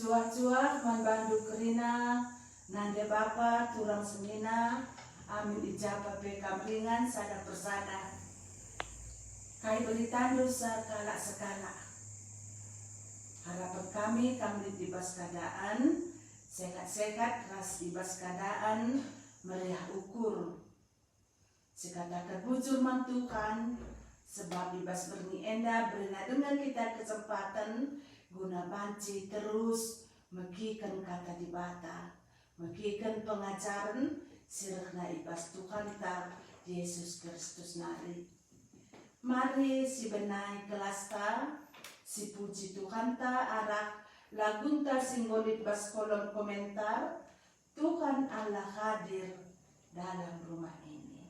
Cuah-cuah manbandu kerina, nande bapa turang semina, amin ijabah bekam ringan sada persada. Kai beri tandu sekala. Harapan kami dibas keadaan, sekat-sekat ras dibas keadaan, meriah ukur. Sekata terbujur mantukan, sebab dibas berni enda berina dengan kita kesempatan, guna banci terus megikan kata dibata, megikan pengajaran sirna ibas Tuhan ta Yesus Kristus nari. Mari si benai kelas ta, si puji Tuhan ta arak lagunta singgolit bas kolom komentar, Tuhan Allah hadir dalam rumah ini.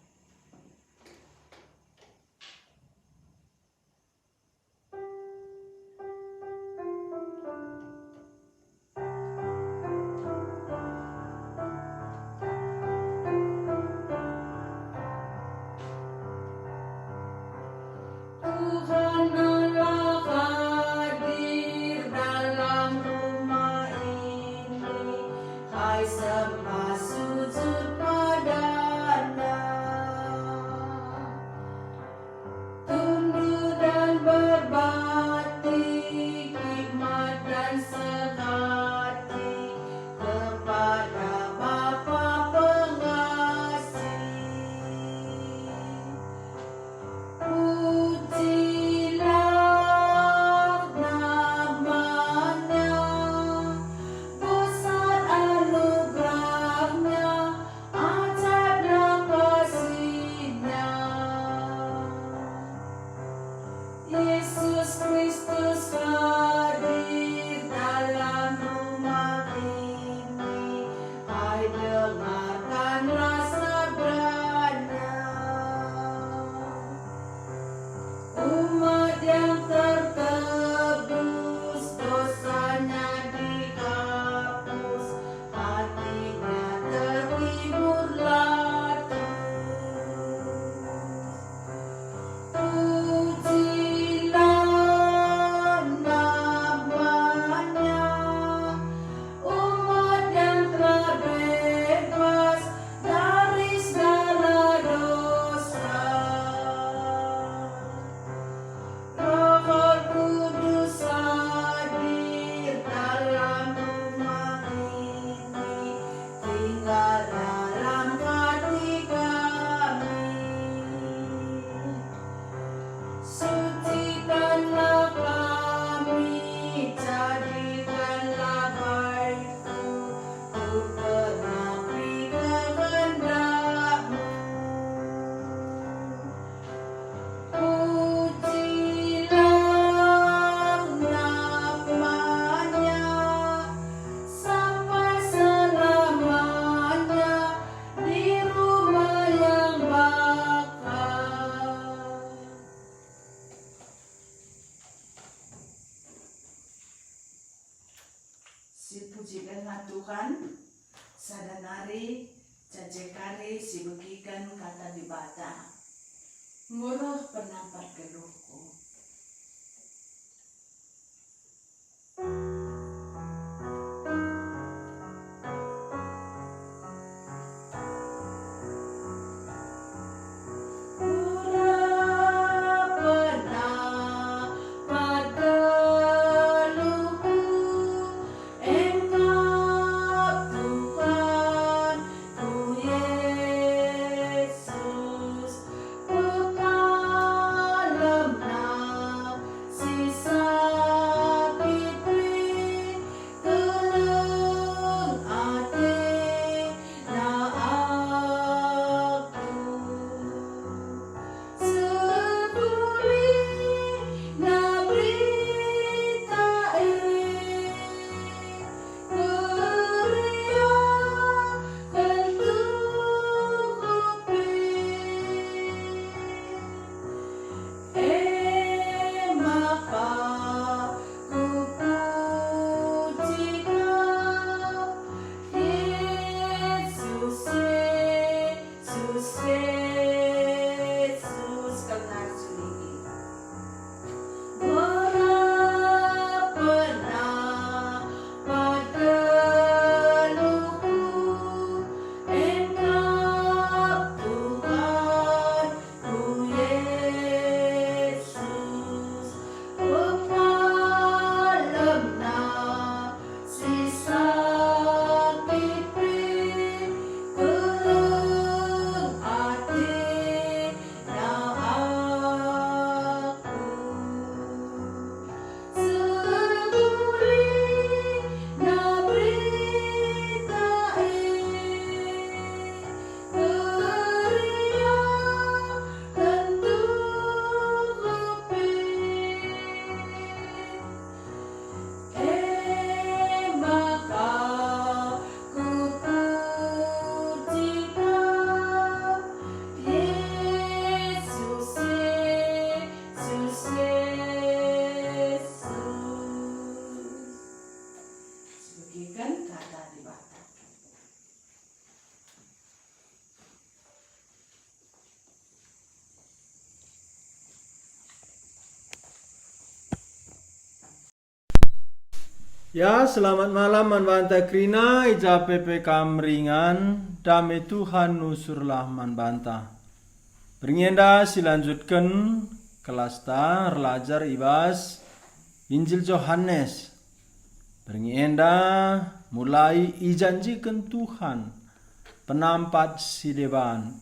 Si pujikanlah Tuhan, sadanari cacekari si begikan kata dibata, nguruh penampat geluhku. Yesus, pekalem sebagikan kata di bata. Ya, selamat malam manbanta krina, ija PPK ringan, dame Tuhan nusurlah manbanta. Beringenda silanjutkan kelas ta relajar ibas Injil Yohanes. Beringenda mulai ijanjikan Tuhan penampat si deban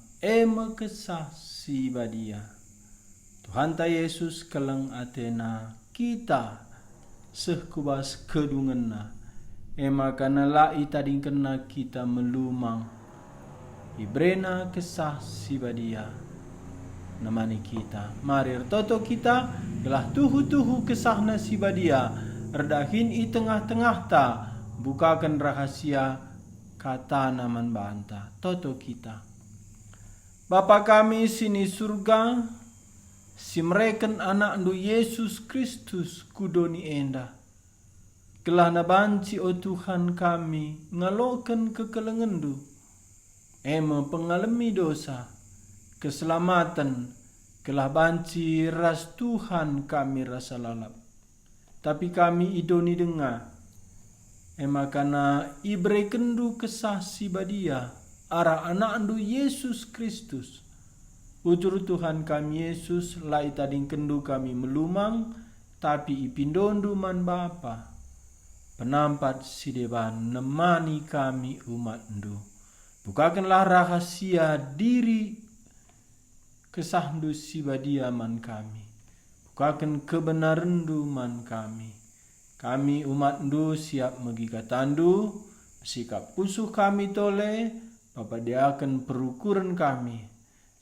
kesah si badia. Tuhan ta Yesus keleng atena kita sehkubas kedungenna kana lai tadingkenna kita melumang ibrena kesah si badia namani kita marir toto kita gelah tuhu kesahna si badia erdahin i tengah-tengah ta bukakan rahasia kata naman banta toto kita. Bapa kami sini surga, si mereken anak ndu Yesus Kristus kudoni enda. Kelah na banci o Tuhan kami ngaloken kekelengendu. Ema pengalami dosa, keselamatan, kelah banci ras Tuhan kami rasa lalap. Tapi kami idoni dengar. Ema kana ibre kendu kesah si badia, arah anak ndu Yesus Kristus. Utur Tuhan kami Yesus lai tading kendu kami melumang tapi ipindondu man Bapa penampat si deban nemani kami umat ndu. Bukakanlah rahasia diri kesahdu si badia man kami. Bukakan kebenaran ndu man kami. Kami umat ndu siap megikatandu sikap pusuh kami tole Bapa dia akan perukuran kami.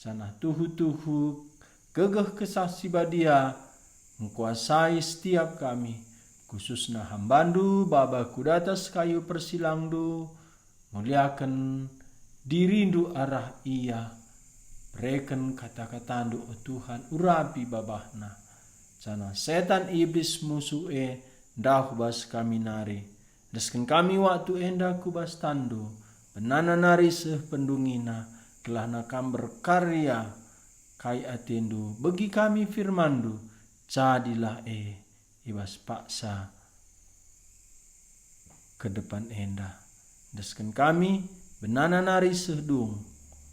Sana tuhu gegeh kesah si badia mengkuasai setiap kami khususnya hambandu baba kudatas kayu persilangdu muliakan dirindu arah ia breken kata-katandu o Tuhan urapi babahna sana setan iblis musuhe dah bas kami nari desken kami waktu enda kubas tandu benana nari seh pendungina telah nakam berkarya kai atendu bagi kami firmandu jadilah ibas paksa ke depan enda desken kami benana nari sehdung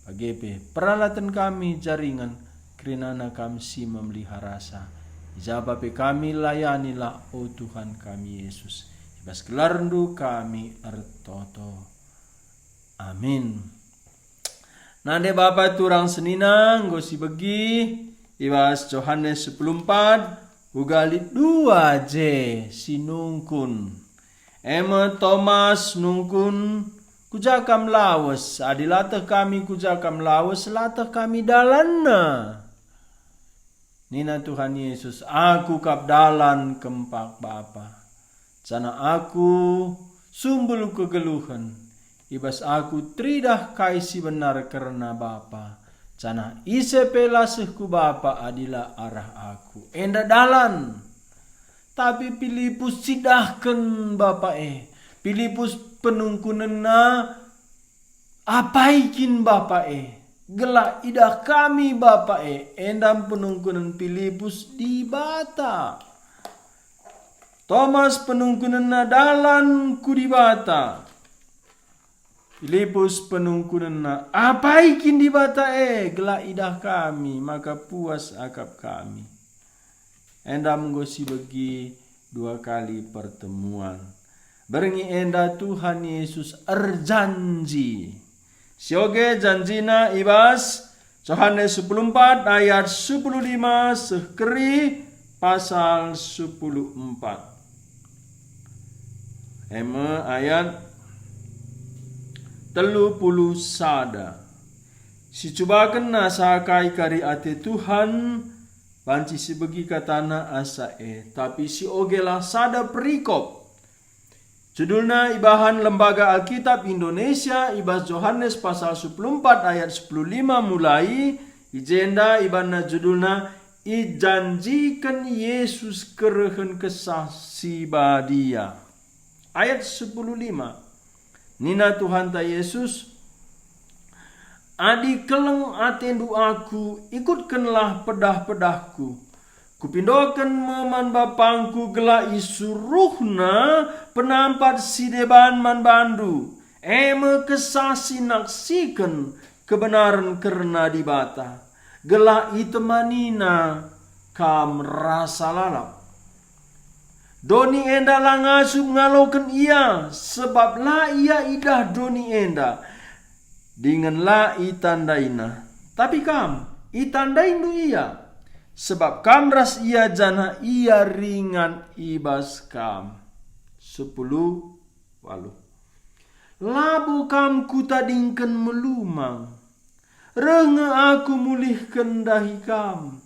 pagepe peralatan kami jaringan kerinana kami si memelihara rasa ijabape kami layanilah o Tuhan kami Yesus ibas gelarndu kami ertoto amin. Nade Bapa turang senina ngosi begi ibas Yohanes 14 ugalit 2 sinungkun Emma Thomas nungkun kujakam lawas adilatah kami kujakam lawas latah kami dalanna Nina Tuhan Yesus aku kap dalan kempak Bapa sana aku sumbul kegeluhan ibas aku tridah kaisi benar karena Bapa. Cana ise pelasehku Bapa adilah arah aku. Enda dalan. Tapi Filipus sidahkan Bapa Filipus penungkunena apaikin Bapa Gelak idah kami Bapa endam penungkunan Filipus di bata. Thomas penungkunena dalan ku di bata. Filipus penungkunan apaikin di bata gelak idah kami maka puas akap kami. Enda menggosi bagi 2 kali pertemuan. Berengi enda Tuhan Yesus erjanji. Sioge janjina ibas Yohanes 14 ayat 15 sekeri pasal 14. Ayat 30 sada. Si cubakan nasa kai kari ate Tuhan banci si begi katana asa tapi si ogelah sada perikop. Judulna ibahan Lembaga Alkitab Indonesia ibas Yohanes pasal 14 ayat 15 mulai ijenda ibana judulna ijanjikan Yesus kerehen kesah si badia. ayat 15. Nina Tuhan ta Yesus, adi keleng atendu aku, ikutkanlah pedah-pedahku. Kupindokan meman bapangku gela isuruhna penampat sideban man bandu. Eme kesasi naksikan kebenaran karena dibata. Gela itemanina kam rasa lalap. Doni enda langasup ngaloken ia, sebab la ia idah doni enda. Dengan la itandaina. Tapi kam itandain du ia. Sebab kam ras ia jana ia ringan ibas kam. 10 walu. Labu kam kutadingkan melumang. Renge aku mulihkan dahi kam.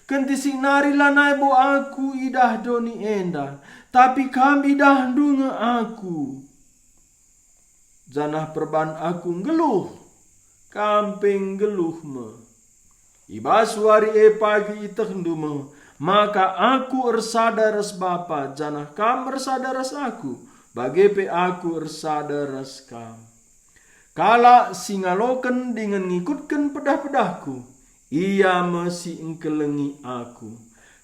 Kentisik nari lanai bo aku idah doni enda. Tapi kam idah dunge aku. Janah perban aku ngeluh. Kamping geluh me. Ibas wari pagi itahdume. Maka aku ersada ras bapa. Janah kam ersada ras aku. Bagepe aku ersada ras kam. Kala singaloken dengan ngikutkan pedah-pedahku. Ia mesti engkelengi aku.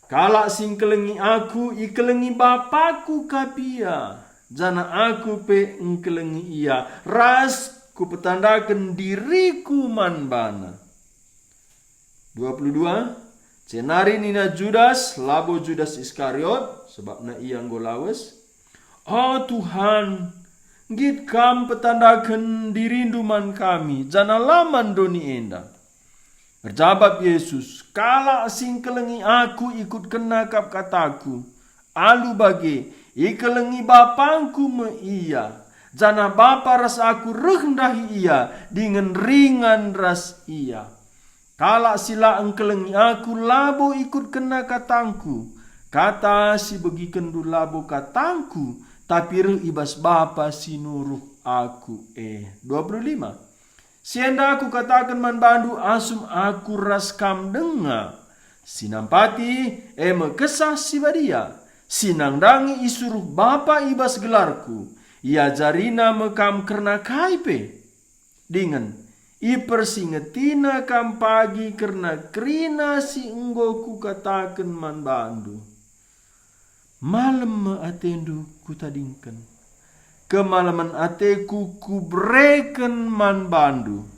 Kala singkelengi aku, ikelengi bapaku kapia. Jana aku pe engkelengi ia. Ras ku petandakan diriku manbana. 22. Cenari nina Judas, labo Judas Iskariot, sebabna ia nggolawes. Oh Tuhan, git kam petandakan dirinduman kami. Jana laman doni enda. Berjawab Yesus, kala singkelengi aku ikut kenakap kataku. Alu bage, ikelengi bapangku me iya. Jana bapa ras aku rendahi ia, dengan ringan ras ia. Kala sila engkelengi aku, labo ikut kena katangku. Kata si begiken du labo katangku, tapi reh ibas bapa sinuruh aku 25. Sienda aku katakan man bandu asum aku ras kam denga. Sinampati eme kesah si badia. Sinangdangi isuruh bapa ibas gelarku. Ia jarina mekam kerna kaipe. Dengan ipersingetina kam pagi kerna krina si enggo ku katakan man bandu. Malam me atendu ku tadingkan. Kemalaman ateku ku breken man bandu.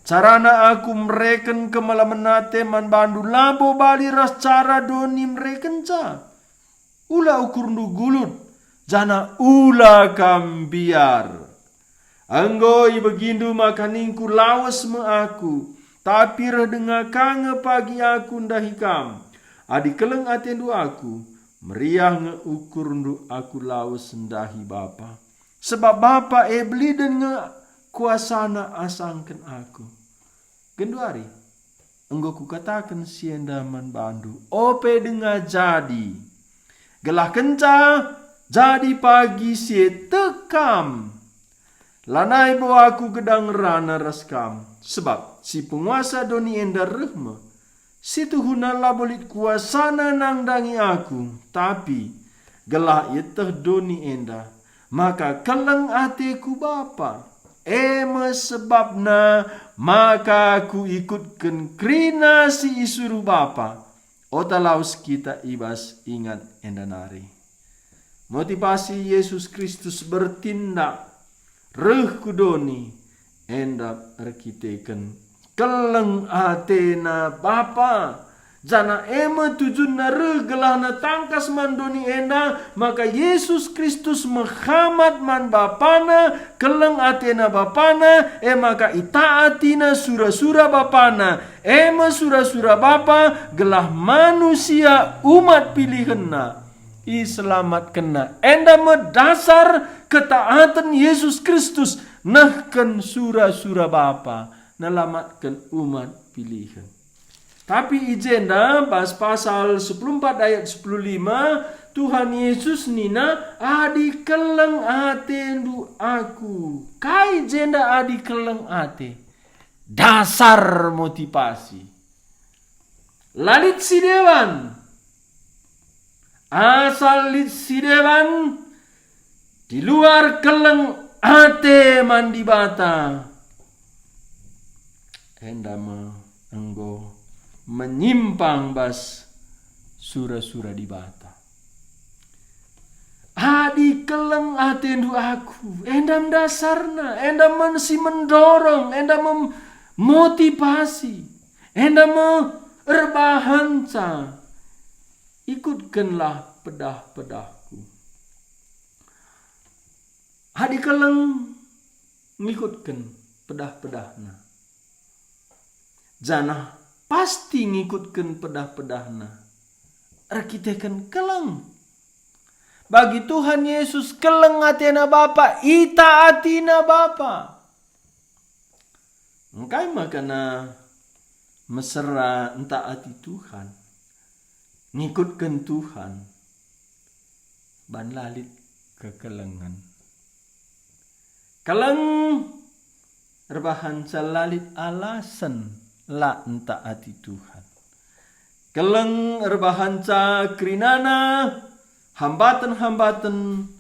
Carana aku mereken kemalaman ate man bandu. Labo bali ras cara doni mereken ca. Ula ukur nu gulut. Jana ula kambiar. Anggo ibegindu makaningku lawas me aku. Tapi redenga kange pagi aku ndahi kam. Adi keleng atendu aku. Meriah ngeukur ndu aku lawas ndahi bapa. Sebab bapa beli dan nge kuasana asangken aku. Genduari. Enggo ku katakan sienda man bandu. Ope denga jadi. Gelah kenca. Jadi pagi sie tekam. Lanai bawa aku gedang rana raskam. Sebab si penguasa doni enda rehme. Si tuhuna labolit kuasana nangdangi aku. Tapi gelah iteh doni enda. Maka keleng atiku bapa. Eme sebabna maka aku ikutkan krina si isuruh bapa. Otalaus kita ibas ingat endanari. Motivasi Yesus Kristus bertindak. Reh kudoni endap erkiteken. Keleng atena bapa. Jana eme tujunna regelahna tangkas mandoni enda. Maka Yesus Kristus menghamat man bapana. Keleng atena bapana. Maka itaatina sura-sura bapana. Eme sura-sura bapa. Gelah manusia umat pilihanna. Iselamat kena. Enda medasar ketaatan Yesus Kristus. Nahkan sura-sura bapa. Nalamatkan umat pilihan. Tapi ijenda pas pasal 14 ayat 15 Tuhan Yesus nina adi keleng atendu aku. Kai jenda adi keleng ate. Dasar motivasi. Lalit si dewan. Asal lit si dewan Di luar keleng ate mandi bata. Endama enggo menyimpang bas sura-sura di bata. Adi keleng ate ndu aku. Endam dasarna. Endam mensi mendorong. Endam memotivasi. Endam erbahanca. Ikutkanlah pedah-pedahku. Adi keleng ngikutkan pedah-pedahna. Janah pasti ngikutkan pedah-pedahna. Arkitekan keleng. Bagi Tuhan Yesus keleng atina Bapa, ita atina Bapa. Engkai makana mesra entaati Tuhan. Ngikutkan Tuhan. Ban lalit kekelengan. Keleng rebahan salalit alasan la entaati Tuhan. Keleng rebahan krinana hambatan-hambatan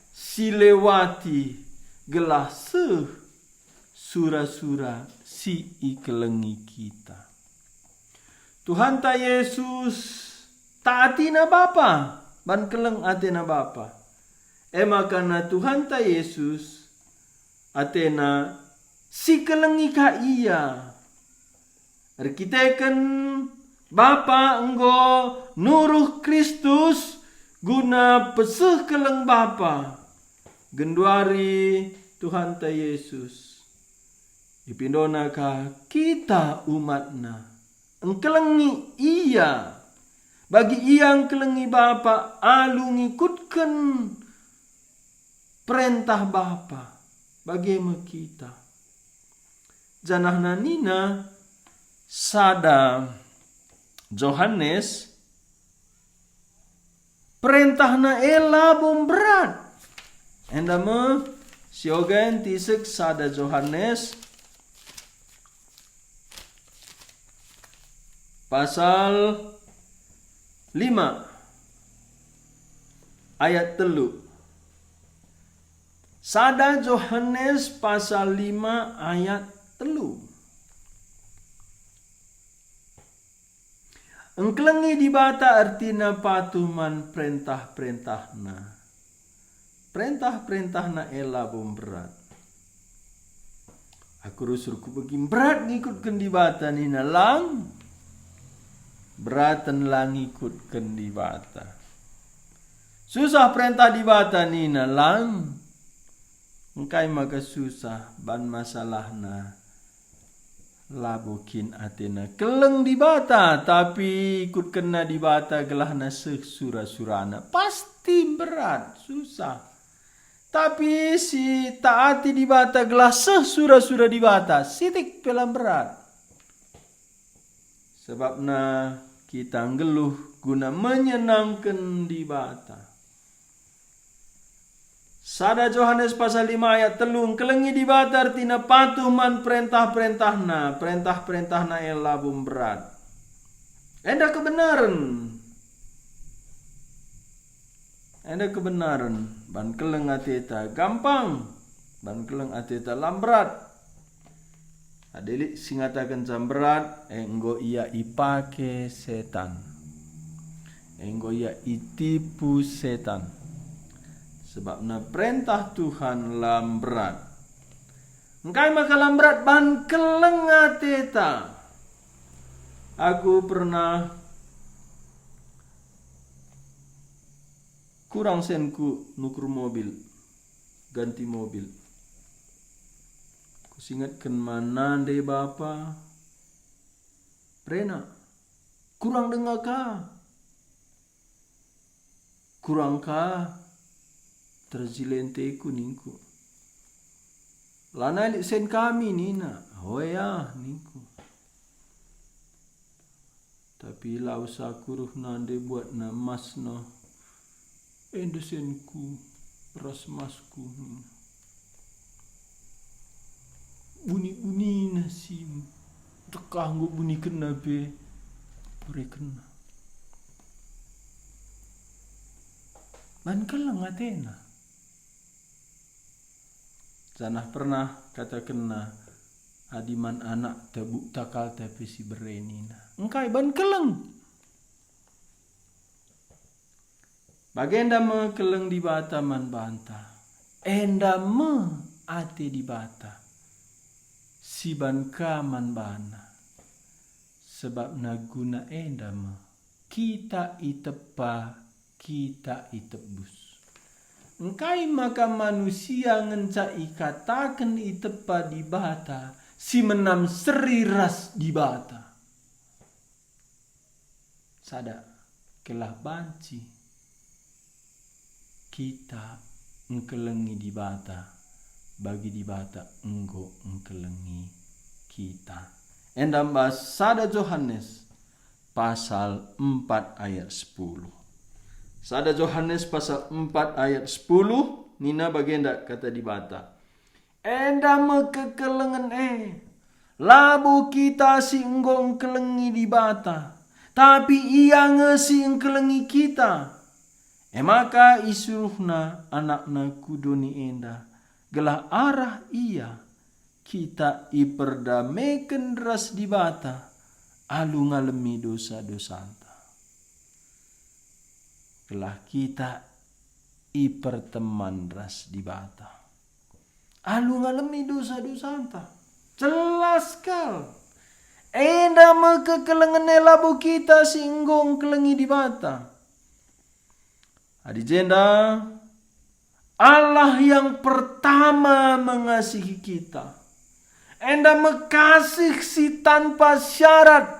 silewati gelah sura-sura si ikelengi kita. Tuhan ta Yesus taatina Bapa, ban keleng atina Bapa. Makana Tuhan ta Yesus atena si kelengi ka iya. Arkiteken Bapa enggo nuruh Kristus guna peseh keleng Bapa. Genduari Tuhan ta Yesus. Ipindona ka kita umatna. Engkelengi iya. Bagi ia engkelengi Bapa alu ngikutkan perintah Bapa. Bagaimana kita. Janahna nina sada Johannes perintahna elabum berat. Endama siogen tisek sada Johannes pasal 5 ayat 3. Sada Johannes pasal 5 ayat 3. Engkelengi di bata artina patuman perintah-perintahna. Perintah-perintahna elabum berat. Aku rusurku begim berat ngikutkan di bata nina lang. Beratan lang ngikutkan di bata. Susah perintah di bata nina lang. Engkai maka susah ban masalahna. Labukin atina keleng di bata tapi ikut kena di bata gelahna sura-surana pasti berat susah. Tapi si taati di bata gelah sura-sura di bata sitik pelam berat. Sebabna kita ngeluh guna menyenangkan di bata. Sada Johannes pasal 5 ayat 3 kelengi di bata artina patuman perintah-perintahna. Perintah-perintahna elabum berat. Enda kebenaran. Enda kebenaran. Ban keleng ateta gampang. Ban keleng ateta lamberat. Adelik singatakan jam berat. Enggo ia ipake setan. Enggo ia itipu setan. Sebabna perintah Tuhan lam berat. Engkai maka lam berat ban keleng ateta. Aku pernah kurang senku nukur mobil. Ganti mobil. Kusingatkan mana de bapa. Rena. Kurang dengar ka. Kurang ka. Terzilente ningku. Lana lik sen kami nina. Oh ya ningku. Tapi lau sakuruh nande buat na mas no. Endesenku. Ras masku. Bunyi-bunyi nasim. Tekah ngu bunyi kena be. Puri kena. Man keleng atena. Janah pernah kata kena adiman anak tabuk takal tapi si berenina. Engkai ban keleng. Bagenda me keleng di bata man banta. Enda me ate di bata. Si ban kaman bana. Sebab naguna enda me. Kita itepa, kita itebus. Engkai maka manusia ngenca ikatakan itepa di bata, si menam seriras di bata. Sada kelah banci kita engkelengi di bata, bagi di bata enggo engkelengi kita. Endam bahas sada Yohanes pasal 4 ayat 10. Sada Yohanes pasal 4 ayat 10. Nina bagenda kata di bata. Enda me kekelengan labu kita si enggong kelengi di bata. Tapi ia ngesi engkelengi kita. Maka isuruhna anakna kudoni enda. Gelah arah ia. Kita iperdamaikan ras di bata. Alu ngalemi dosa-dosanta. Gelah kita iperteman ras di bata. Alu ngalemi dosa-dosanta. Jelas kal. Enda me kekelengan labu kita singgong kelengi di bata. Adi jenda Allah yang pertama mengasihi kita. Enda mekasih si tanpa syarat.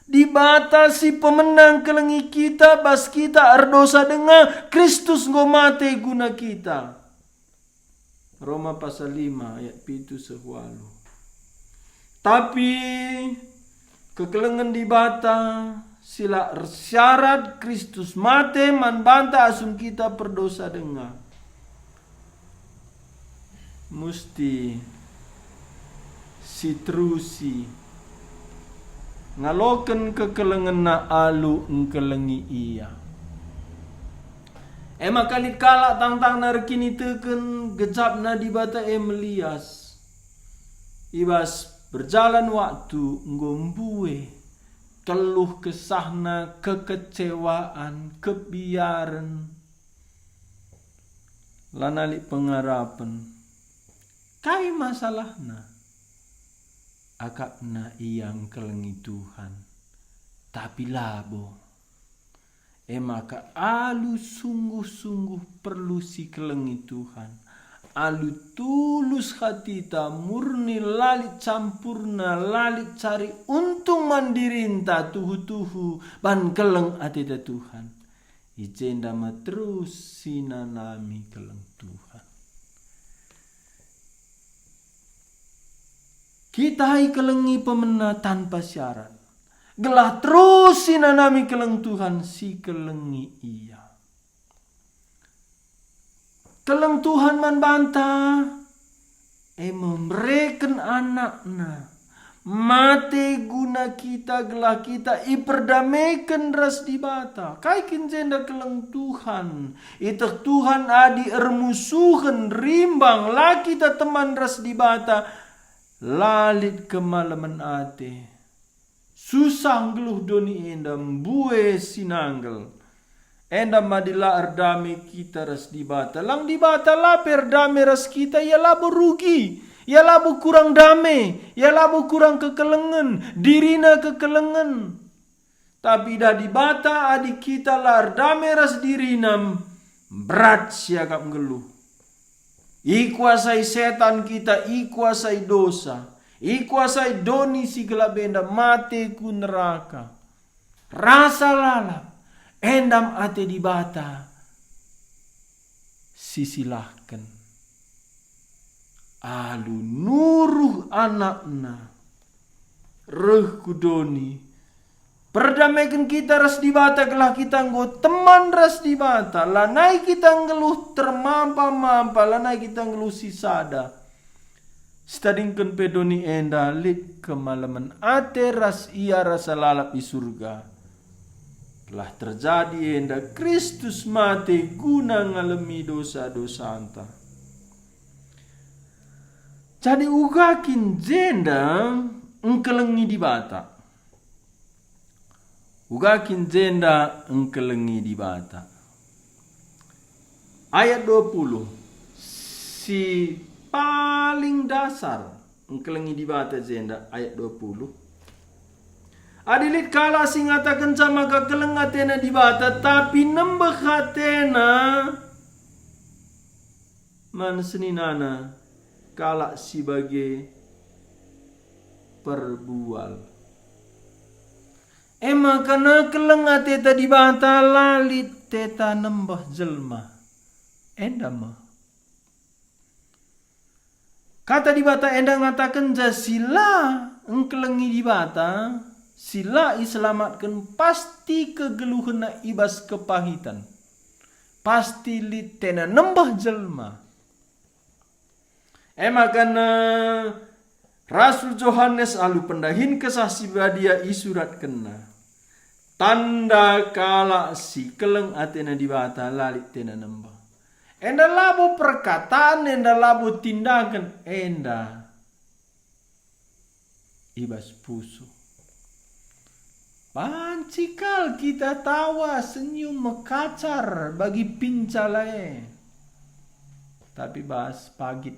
Dibatasi pemenang kelengi kita, bas kita erdosa dengan Kristus ngomate guna kita. Roma pasal 5 ayat 7 sehualu. Tapi kekelengan di bata sila syarat Kristus mate man banta asum kita perdosa dengan. Musti si terusi ngaloken kekelengan na alu engkelengi iya. Maka kalit kalak tang-tang narkini teken gejap na di bata melias. Ibas berjalan waktu ngombue keluh kesahna kekecewaan kebiaran lanalik pengarapan kai masalahna akapna iyang kelengi Tuhan tapi labo maka alu sungguh-sungguh perlu si kelengi Tuhan alu tulus hatita murni lalit campurna lalit cari untung mandirinta tuhu-tuhu ban keleng atita Tuhan ijenda ma terus sinanami keleng Tuhan. Kita hai kelengi pemena tanpa syarat. Gelah terus sinanami keleng Tuhan si kelengi iya. Keleng Tuhan man banta memberikan anakna mate guna kita gelah kita iperdamaikan ras di bata. Kai kinjenda keleng Tuhan. Itak Tuhan adi ermusuhan rimbang lah kita teman ras di bata. Lalit kemalaman ate susah geluh doni endam bue sinanggel endam madila erdame kita ras di bata lang di bata lah perdame ras kita ya labu rugi ya labu kurang dame ya labu kurang kekelengan dirina kekelengan tapi dah di bata adik kita lah erdame ras dirinam berat siagap geluh. Ikuasai setan kita, ikuasai dosa, ikuasai doni si gelap benda mate ku neraka. Rasa lalap, endam ate di bata, sisilahkan. Alu nuruh anakna, reh ku doni, perdamaikan kita ras di bata gelah kita nggo teman ras di bata lanai kita ngeluh termampa-mampa lanai kita ngeluh sisada stadingkan pedoni enda lit kemalaman ate ras ia rasa lalap di surga telah terjadi enda Kristus mati guna ngalemi dosa-dosa anta Jadi ugakin jenda engkelengi di bata. Ugakin jenda engkelengi di bata. Ayat 20. Si paling dasar engkelengi di bata jenda ayat 20. Adilit kala singatakan sama kakeleng atena di bata tapi nembeh hatena man seninana kala sebagai perbual. Ema kana keleng ateta di bata lalit teta nembeh jelma. Endama. Kata di bata enda ngatakan jasila engkelengi di bata. Sila iselamatkan pasti kegeluhena ibas kepahitan. Pasti litena nembah jelma. Makana Rasul Yohanes alu pendahin kesaksi badia isurat kena. Tanda kala si keleng atena di bata lalit tena nembah. Enda labu perkataan, enda labu tindakan, enda ibas pusu. Pancikal kita tawa senyum mekacar bagi pincalae. Tapi bahas pagit.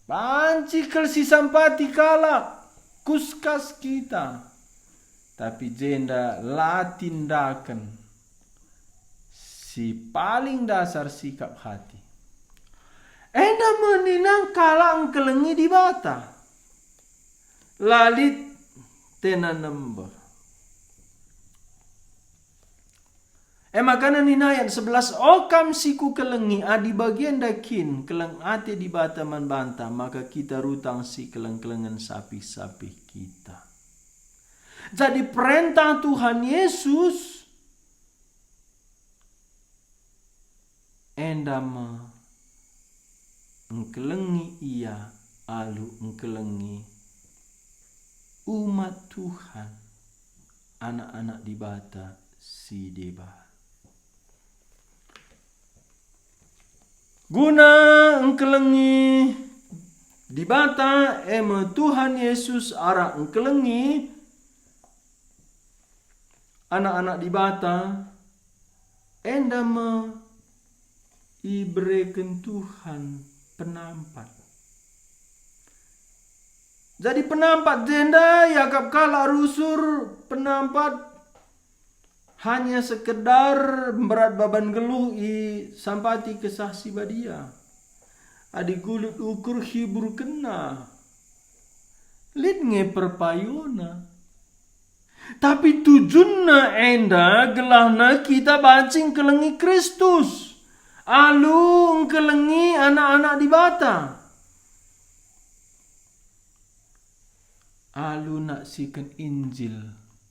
Pancikal si sampati kalak kuskas kita. Tapi jenda la tindakan si paling dasar sikap hati. Enda meninang kalang kelengi di bata. Lalit tena nembah. Makana nina ayat 11. Okam siku kelengi adi bagian dakin keleng ate di bata man banta. Maka kita rutang si keleng-kelengan sapi-sapi kita. Jadi perintah Tuhan Yesus endama engkelengi ia alu engkelengi umat Tuhan, anak-anak di bata si deba. Guna engkelengi di bata Tuhan Yesus ara engkelengi anak-anak di bata endama ibreken Tuhan penampat. Jadi penampat jenda yakap kala rusur penampat hanya sekedar berat baban geluh i sampati kesah si badia. Adi gulut ukur hibur kena. Lid nge perpayona. Tapi tujunna enda gelahna kita bancing kelengi Kristus. Alung kelengi anak-anak di bata. Alu nak sikan Injil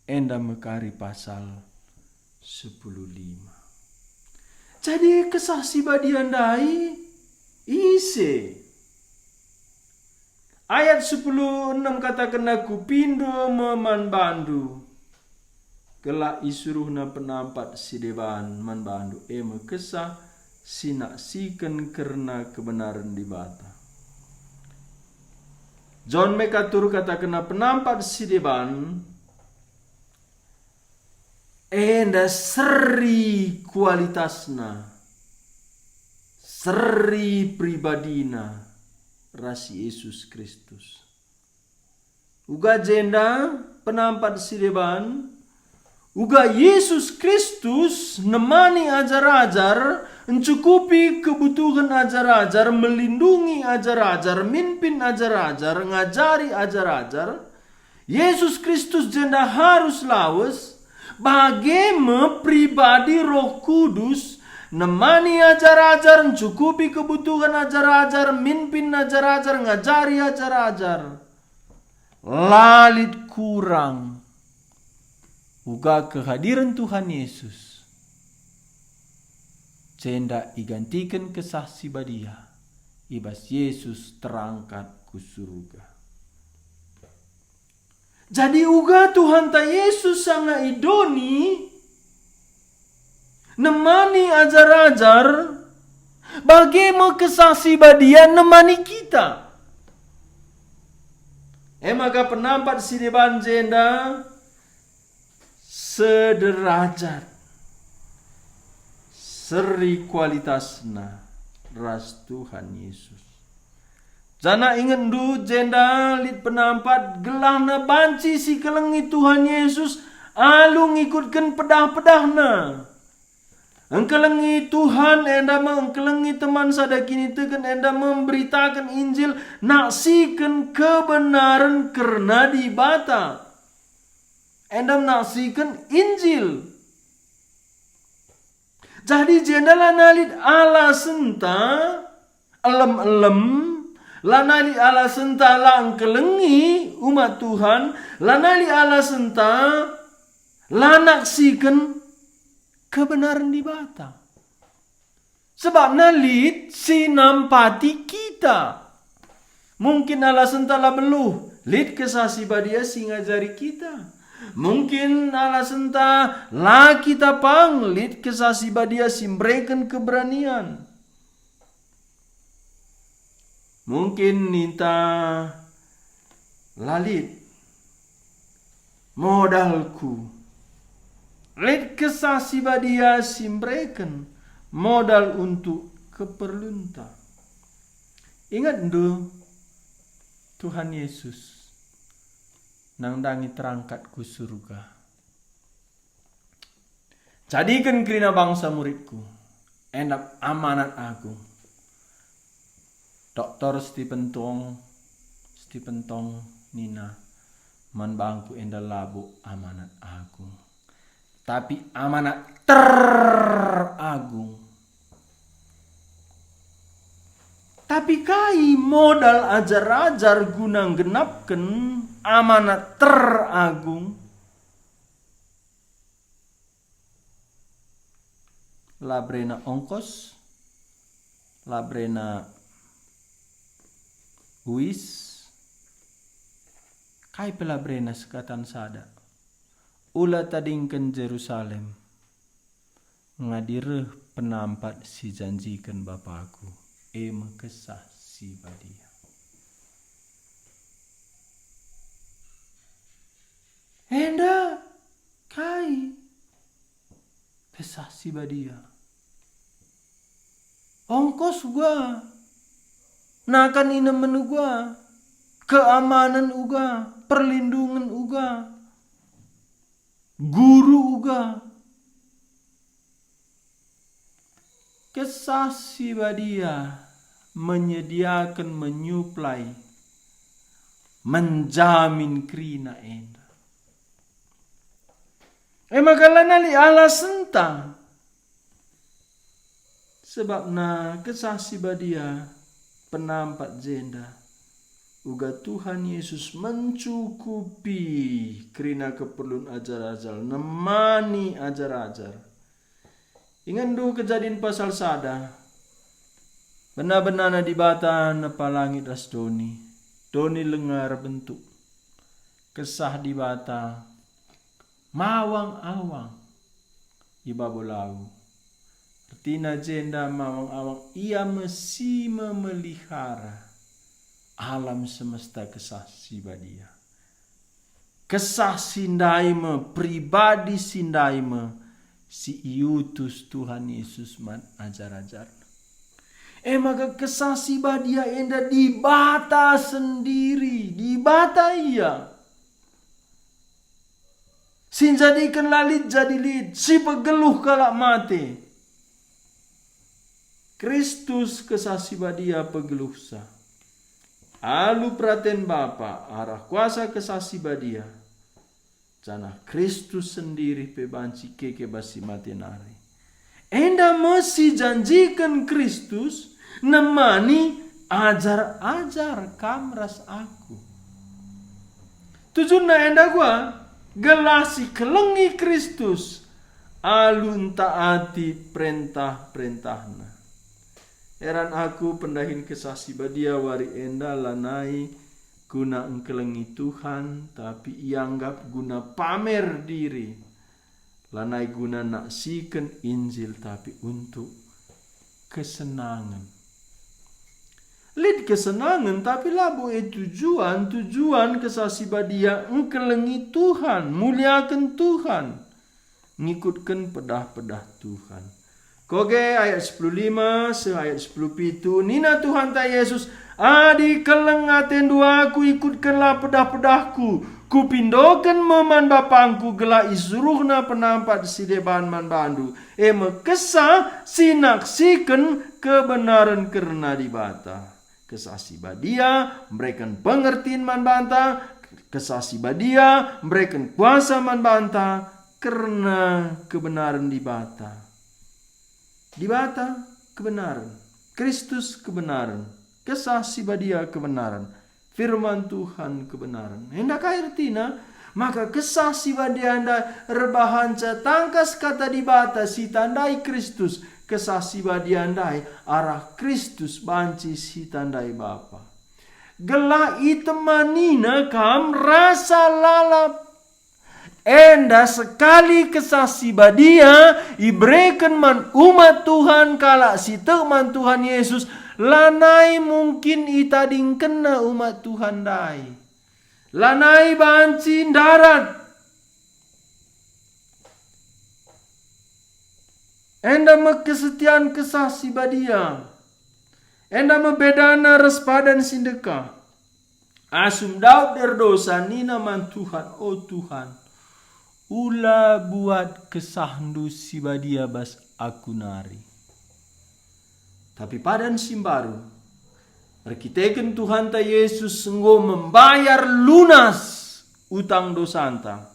enda mekari pasal 10:5. Jadi kesah si badian dai ise. Ayat 10:6 katakan aku pindo meman bandu. Kelak isuruhna penampat si dewan man bandu. Kesah sinak sikan karena kebenaran di bata. John Mekatur kata kena penampat si deban enda seri kualitasna seri pribadina rasi Yesus Kristus. Uga jenda penampat si deban uga Yesus Kristus nemani ajar-ajar mencukupi kebutuhan ajar-ajar, melindungi ajar-ajar, mimpin ajar-ajar, ngajari ajar-ajar. Yesus Kristus jenda harus lawas bagaimana pribadi Roh Kudus nemani ajar-ajar, mencukupi kebutuhan ajar-ajar, mimpin ajar-ajar, ngajari ajar-ajar. Lalit kurang uga kehadiran Tuhan Yesus cenda igantikan kesah si badia ibas Yesus terangkat ku surga. Jadi uga Tuhan ta Yesus sangat idoni nemani ajar-ajar Bagaimana kesasi badia nemani kita? Maka penampat si depan jenda sederajat, seri kualitasna ras Tuhan Yesus. Jana ingat du jenda lit penampat gelahna banci si kelengi Tuhan Yesus alu ngikutkan pedah-pedahna. Engkelengi Tuhan enda mengkelengi teman sadakini tekan enda memberitakan Injil naksikan kebenaran karena dibata. Enda naksikan Injil. Jadi jendela nalit ala senta elem-elem lanali ala senta lang kelengi umat Tuhan lanali ala senta lanaksikan kebenaran dibata. Sebab nalit sinampati kita. Mungkin alasan tala beluh lit kesasi badia singajari kita. Mungkin alasan ta la kita pang lit kesasi badia simbrekan keberanian. Mungkin nita lalit modalku lit kesasi badia simbrekan modal untuk keperlunta. Ingat do Tuhan Yesus nang dangi terangkat ku surga. Jadikan kerina bangsa muridku endap amanat agung. Dr. Stephen Tong Nina man bangku enda labu amanat agung. Tapi amanat teragung. Tapi kai modal ajar-ajar guna genapkan amanat teragung. Labrena ongkos, labrena uis, kai pelabrena sekatan sada. Ula tadingkan Jerusalem ngadireh penampat si janjikan Bapakku kesah si badia. Enda kai kesah si badia. Ongkos gua nakan inemen gua keamanan uga perlindungan uga guru uga kesasi badia menyediakan menyuplai menjamin krina enda. Makalah nali ala senta sebab na kesasi badia penampat jenda uga Tuhan Yesus mencukupi kerina keperluan ajar-ajar nemani ajar-ajar. Ingat du kejadian pasal sada benar-benar na dibata na palangit ras doni lengar bentuk kesah dibata mawang-awang ibabolau artina jenda mawang-awang ia mesti memelihara alam semesta kesah si badia. Kesah sindaime pribadi sindaime si iutus Tuhan Yesus man ajar-ajar. Maka kesah si badia enda dibata sendiri, dibata iya. Sin jadikan lalit jadi lit, si pegeluh kalak mate. Kristus kesah si badia pegeluh sa. Alu praten Bapa arah kuasa kesasi badia. Jana Kristus sendiri pebanci keke basi matenari. Enda mesti janjikan Kristus nemani ajar-ajar kamras aku. Tujuannya enda gua gelasi kelengi Kristus alun taati perintah-perintahna. Eran aku pendahin kesasi badia wari enda lanai guna engkelengi Tuhan tapi ianggap guna pamer diri. Lanai guna naksikan Injil tapi untuk kesenangan. Lid kesenangan tapi labo tujuan kesasi badia engkelengi Tuhan, muliakan Tuhan, ngikutkan pedah-pedah Tuhan. Koge ayat 15 se ayat 10 nina Tuhan ta Yesus adi keleng aten dua aku ikutkanlah pedah-pedahku, kupindokan meman bapangku gela isuruhna penampat sideban man bandu mekesah sinaksikan kebenaran karena dibata. Kesasi badia memberikan pengertian man banta, kesasi badia memberikan kuasa man banta karena kebenaran dibata. Dibata kebenaran, Kristus kebenaran, kesasi badia kebenaran, firman Tuhan kebenaran. Hendak artina maka kesasi badia anda rebahanca tangkas kata dibata si tandai Kristus. Kesasi badia andai arah Kristus banci si tandai Bapa. Gela itemanina kam rasa lalap. Enda sekali kesasi badia ibrekan man umat Tuhan kala si teman Tuhan Yesus lanai mungkin itading kena umat Tuhan dai. Lanai banci darat. Enda kesetiaan kesasi badia. Enda bedana respadan sindeka. Asum daud derdosa nina man Tuhan, oh Tuhan. Ula buat kesahdu si badia bas aku nari. Tapi padan simbaru. Berkiteken Tuhan ta Yesus senggo membayar lunas utang dosanta.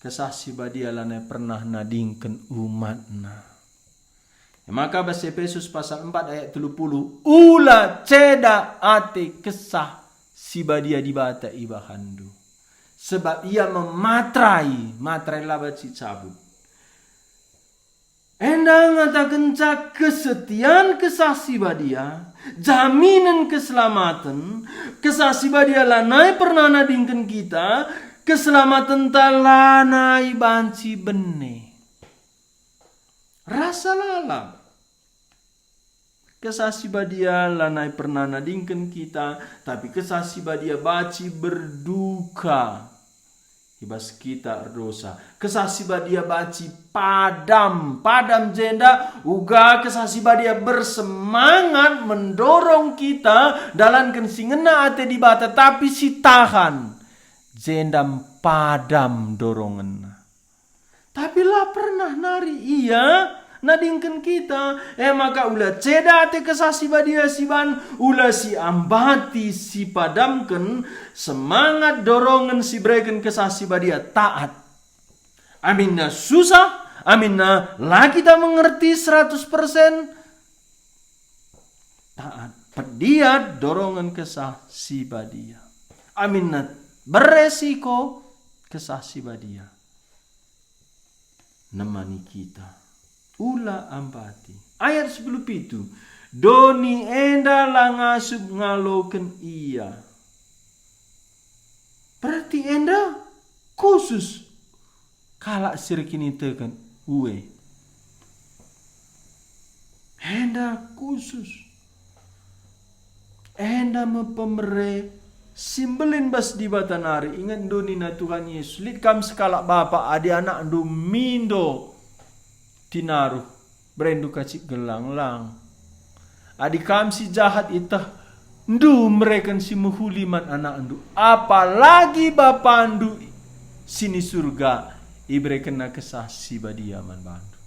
Kesasi badia lanai pernah nadingken umatna. Maka bahasa Efesus pasal 4 ayat 30. Ula ceda ate kesah si badia dibata ibahandu. Sebab ia mematrai labat si cabut. Endang ngatakan cak kesetiaan kesasi badia, jaminan keselamatan, kesasi badia lanai pernah nadingken kita, keselamatan talanai banci bene. Rasa lalap. Kesasi badia lanai pernah nadingken kita, tapi kesasi badia baci berduka. Ibas kita dosa. Kesasi badia baci padam jenda. Uga kesasi badia bersemangat mendorong kita dalam kensingena ate dibata, tapi si tahan. Jendam padam dorongan. Tapi lah pernah nari iya nadingken kita. Maka ulah ceda te kesasi badia siban, ulah si ambati si padamken semangat dorongan si berikan kesasi badia taat. Aminna susah, aminna lagi tak mengerti 100%. Taat, pediat dorongan kesasi badia. Aminna beresiko kesasi badia. Nemani kita. Ula ambati. Ayat 10 itu. Doni enda langasup ngaloken iya. Berarti enda khusus. Kalak sirkini tekan uwe. Enda khusus. Enda mepemere simbelin bas di batanari. Ingat doni na Tuhan Yesus. Lit kam sekalak bapa adi anak do mindo. Tinaruh berendu kacik gelang lang. Adik kam si jahat itah ndu mereka si muhuliman anak ndu. Apalagi bapa ndu sini surga ibrekan na kesah si badia man bandu.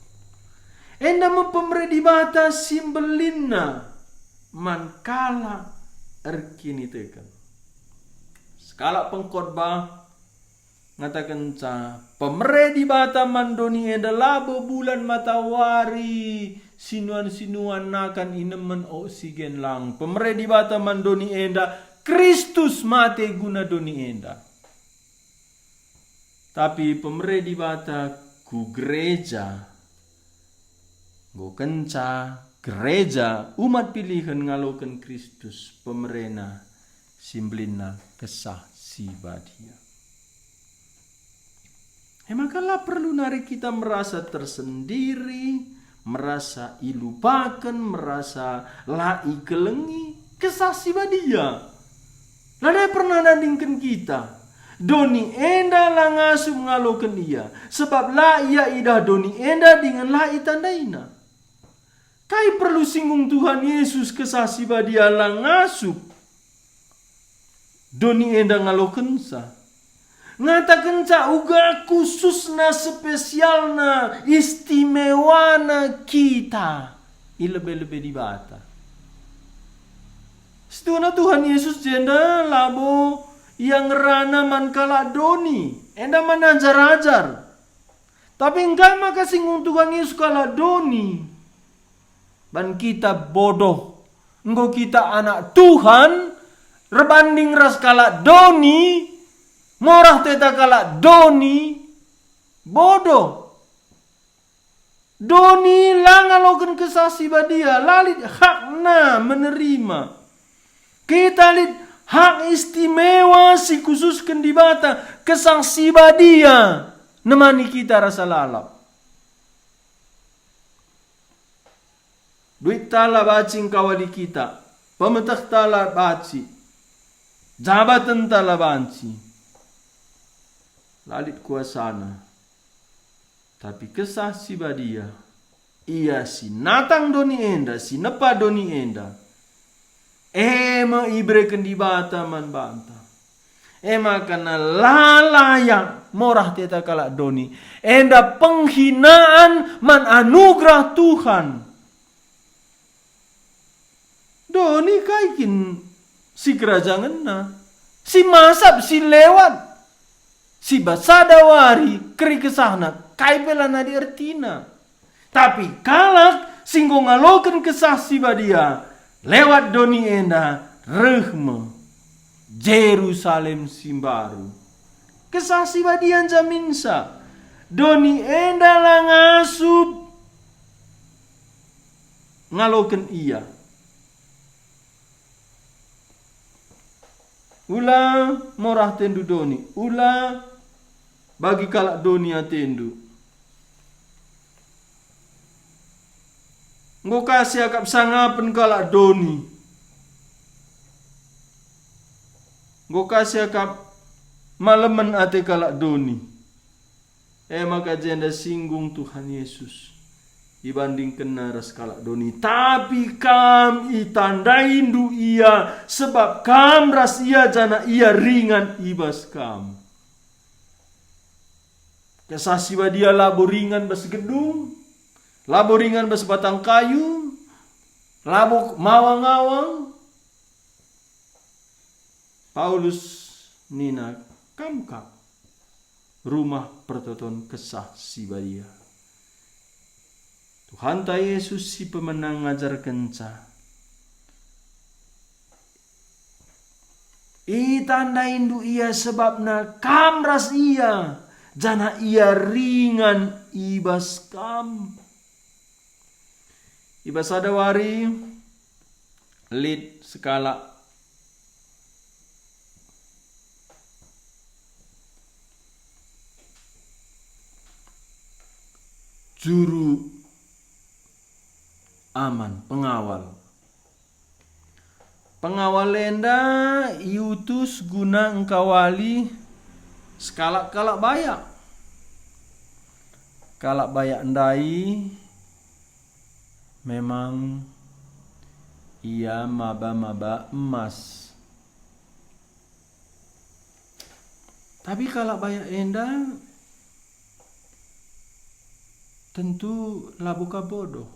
Enda mempemre di bata simbelinna man kala erkini tekan. Sekala pengkhotbah ngatakan ca pemere di bata mandoni enda labo bulan matawari sinuan nakan inemen oksigen lang. Pemere di bata mandoni enda Kristus mate guna doni enda. Tapi pemere di bata ku gereja go kenca gereja umat pilihan ngaloken Kristus pemerena simblina kesah si badia. Makalah perlu nari kita merasa tersendiri, merasa ilupakan, merasa lai kelengi, kesasiba dia. Lada pernah nandingkan kita. Doni enda la ngasup ngalokan ia. Sebab la ia idah doni enda dengan la itandaina. Kai perlu singgung Tuhan Yesus kesasiba dia la ngasup. Doni enda ngalokan sa. Ngatakan ca uga khususna spesialna istimewana kita ilebe-lebe di bata. Setuna Tuhan Yesus jenda labo yang rana man kala doni enda man ajar-ajar. Tapi enggak maka singgung Tuhan Yesus kala doni. Ban kita bodoh. Engko kita anak Tuhan rebanding ras kala doni. Morah teta kala doni bodoh. Doni langalokan kesasi badia lalit hakna menerima. Kita lit hak istimewa si khususkan di bata kesangsi badia nemani kita rasa lalap. Duit tala bacing kawali kita, pemetak tala baci, jabatan tala banci. Lalit kuasana. Tapi kesah si badia. Ia si natang doni enda, si nepa doni enda. Ema ibreken di bata man banta. Ema kana lalayak morah teta kalak doni. Enda penghinaan man anugerah Tuhan. Doni kaikin si kerajaan na. Si masap, si lewat. Si basadawari keri kesahna kai pelana di ertina. Tapi kalak singgo ngaloken kesah si badia lewat doni enda rehme Jerusalem simbaru. Kesah si badia jaminsa doni enda langasup ngaloken iya. Ula morah tendu doni, ula bagi kalak doni atendu. Ngo kasih akap sangapen kalak doni. Ngo kasih akap malemen ate kalak doni. Maka jenda singgung Tuhan Yesus dibandingkan naras kalak doni. Tapi kam itandain du ia sebab kam ras ia jana ia ringan ibas kam. Kesasiwa dia labo ringan bas gedung, labo ringan bas batang kayu, labo mawang-awang. Paulus nina kamkap rumah pertoton kesah si badia. Tuhan ta Yesus si pemenang ngajar kenca. Itanda indu ia sebabna kam ras ia. Jana ia ringan ibas kam. Ibas adawari lid skala juru aman, pengawal. Pengawal lenda iutus guna engkawali sekalak-kalak bayak. Kalak bayak ndai memang ia maba-maba emas. Tapi kalak bayak enda tentu labuka bodoh.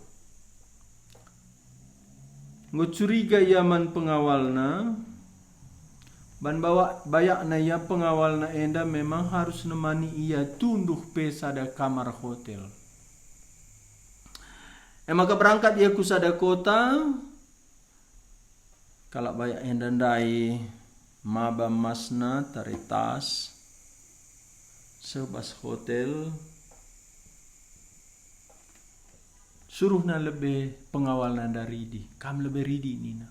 Ngo curiga iaman pengawalna ban bawa bayak na ia pengawalna enda memang harus nemani ia tunduh pesada kamar hotel. Maka berangkat ia kusada kota. Kalak bayak enda ndai maba masna taritas sebas hotel. Suruh na lebih pengawal nanda ridi. Kam lebih ridi nina.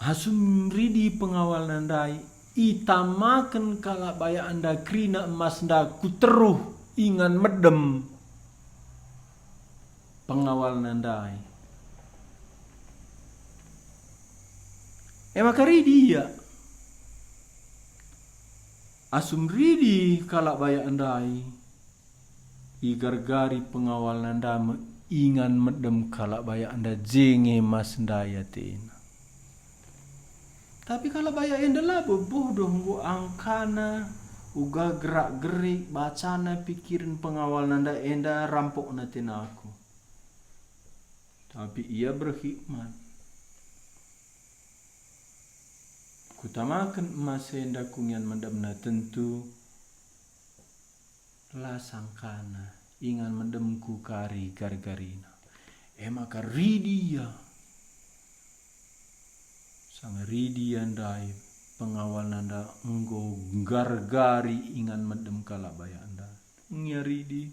Hasum ridi pengawal nandai. Itamakan kalak baya anda krina emas nda kuteruh ingan medem pengawal nandai. Maka ridi ya asum ridi kalak baya andai igar-gari pengawal nanda ingan medem kalak baya anda jenge mas ndaya tena. Tapi kalau baya enda lah bodoh nggo angkana uga gerak gerik bacana pikirin pengawal nanda enda rampok na tena aku. Tapi ia berhikmat. Kutamakan emas enda kungian mendemna tentu lah sangkana ingan mendemku kari gar-garina. Maka ridia sang ridi andai pengawal nanda enggo gar-gari ingan mendem kala baya anda. Ngia ridi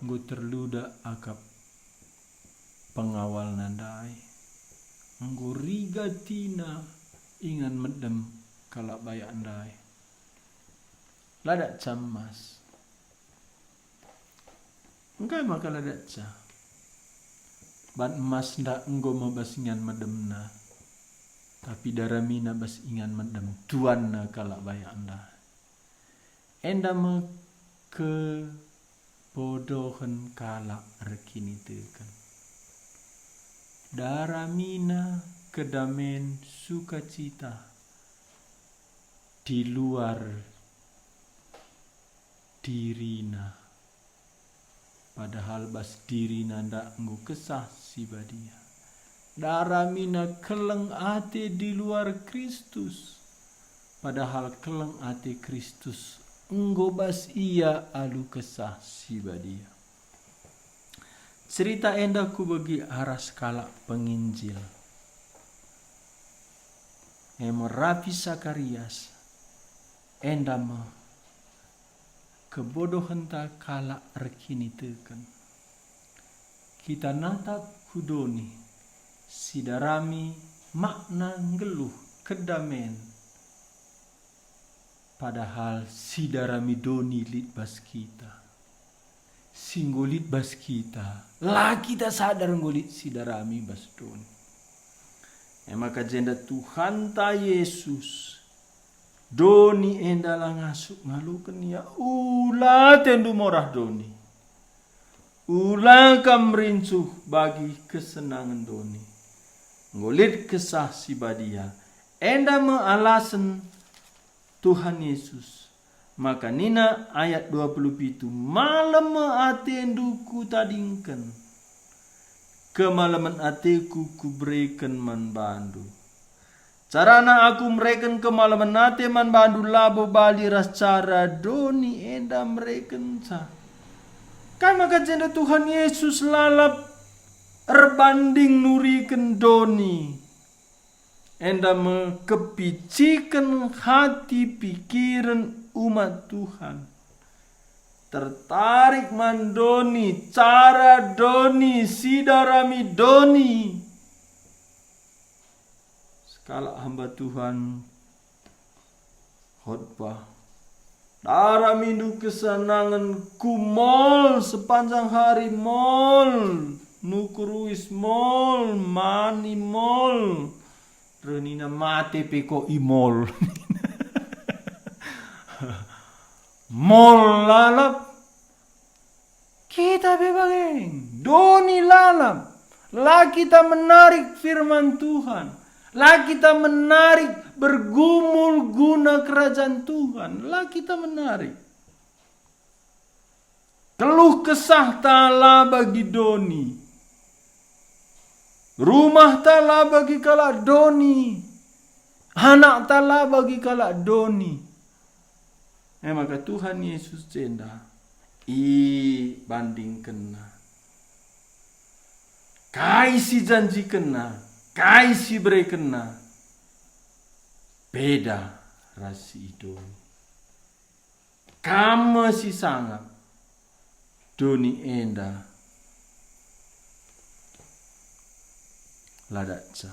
enggo terluda akap pengawal nandai. Enggo riga tina ingan mendem kala baya andai. Ladak camas. Engkai maka ladak ca. Ban emas ndak enggo mabas ingan medemna. Tapi daramina bas ingan medem tuanna kala baya anda. Enda me ke bodohan kala rekini tekan. Daramina kedamen sukacita di luar dirina. Padahal bas dirina ndak nggo kesah si badia. Daramina keleng ate di luar Kristus. Padahal keleng ate Kristus enggo bas ia alu kesah si badia. Cerita endaku bagi aras kalak penginjil. Rapi Sakarias endama kebodohan ta kalak rekini tekan. Kita natap kudoni sidarami makna ngeluh kedamen. Padahal sidarami doni litbas kita. Singgolit bas kita. Lah kita sadar ngolit sidarami bas doni. Maka jenda Tuhan ta Yesus. Doni endalah ngasuk ngalukan ya. Ula tendu morah doni. Ula kam rincuh bagi kesenangan doni. Ngolit kesah si badia. Enda me alasan Tuhan Yesus. Maka nina ayat 27 malam atenduku tadingkan kemalaman ateku kuberikan man bandu. Carana aku mereken kemalaman ate man bandu labo bali ras cara doni enda mereken sa. Kan maka jenda Tuhan Yesus lalap erbanding nuriken doni. Enda mekepicikan hati pikiran umat Tuhan. Tertarik mandoni, cara doni, sidarami doni. Sekala hamba Tuhan khotbah. Daramindu kesenangan kumol sepanjang hari mol. Nukuruis mol, mani mol. Renina mate peko imol. Mol lalap. Kita bebageng. Doni lalap. Lah kita menarik firman Tuhan. Lah kita menarik bergumul guna kerajaan Tuhan. Lah kita menarik. Keluh kesah tala bagi doni. Rumah tala bagi kalak doni. Anak tala bagi kalak doni. Maka Tuhan Yesus jenda banding kena. Kai si janji kena. Kai si beri kena. Beda rasi doni. Kamu si sangat. Doni enda. Ladatsa.